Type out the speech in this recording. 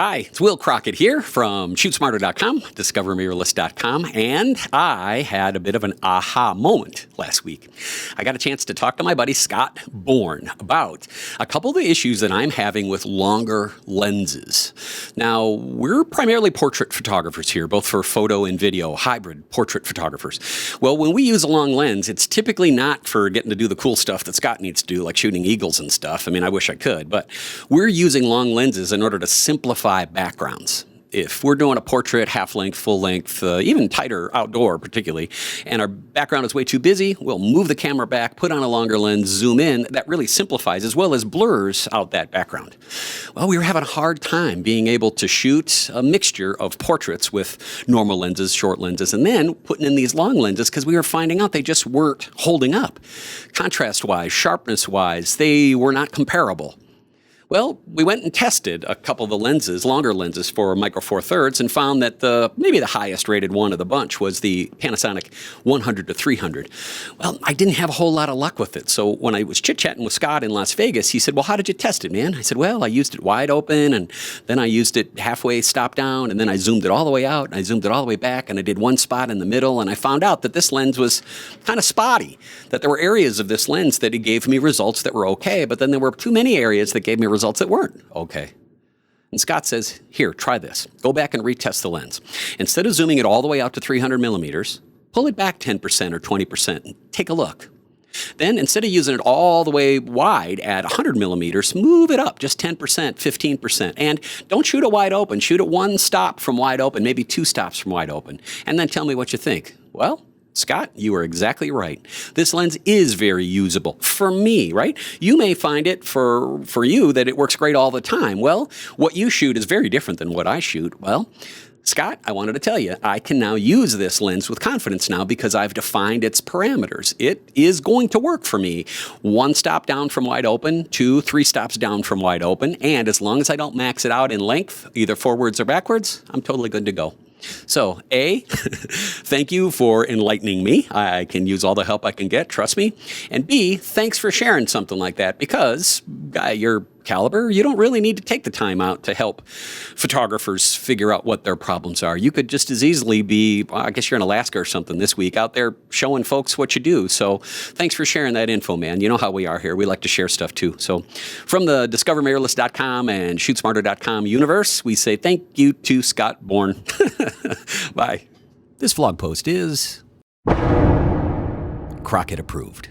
Hi, it's Will Crockett here from ShootSmarter.com, DiscoverMirrorless.com, and I had a bit of an aha moment last week. I got a chance to talk to my buddy Scott Bourne about a couple of the issues that I'm having with longer lenses. Now, we're primarily portrait photographers here, both for photo and video, hybrid portrait photographers. Well, when we use a long lens, it's typically not for getting to do the cool stuff that Scott needs to do, like shooting eagles and stuff. I mean, I wish I could, but we're using long lenses in order to simplify backgrounds. If we're doing a portrait, half-length, full-length, even tighter outdoor particularly, and our background is way too busy, we'll move the camera back, put on a longer lens, zoom in. That really simplifies as well as blurs out that background. Well, we were having a hard time being able to shoot a mixture of portraits with normal lenses, short lenses, and then putting in these long lenses because we were finding out they just weren't holding up. Contrast-wise, sharpness-wise, they were not comparable. Well, we went and tested a couple of the lenses, longer lenses for Micro Four Thirds, and found that maybe the highest rated one of the bunch was the Panasonic 100-300. Well, I didn't have a whole lot of luck with it. So when I was chit-chatting with Scott in Las Vegas, he said, well, how did you test it, man? I said, well, I used it wide open, and then I used it halfway stop down, and then I zoomed it all the way out, and I zoomed it all the way back, and I did one spot in the middle, and I found out that this lens was kind of spotty, that there were areas of this lens that it gave me results that were okay, but then there were too many areas that gave me results that weren't okay. And Scott says, here, try this. Go back and retest the lens. Instead of zooming it all the way out to 300 millimeters, pull it back 10% or 20% and take a look. Then instead of using it all the way wide at 100 millimeters, move it up just 10%, 15%. And don't shoot it wide open. Shoot it one stop from wide open, maybe two stops from wide open. And then tell me what you think. Well, Scott, you are exactly right. This lens is very usable for me, right? You may find it for you that it works great all the time. Well, what you shoot is very different than what I shoot. Well, Scott, I wanted to tell you, I can now use this lens with confidence now because I've defined its parameters. It is going to work for me. One stop down from wide open, 2, 3 stops down from wide open, and as long as I don't max it out in length, either forwards or backwards, I'm totally good to go. So, A, thank you for enlightening me. I can use all the help I can get, trust me. And B, thanks for sharing something like that because, your caliber, you don't really need to take the time out to help photographers figure out what their problems are. You could just as easily be, I guess you're in Alaska or something this week, out there showing folks what you do. So thanks for sharing that info, man. You know how we are here. We like to share stuff too. So from the DiscoverMirrorless.com and ShootSmarter.com universe, we say thank you to Scott Bourne. Bye. This vlog post is Crockett approved.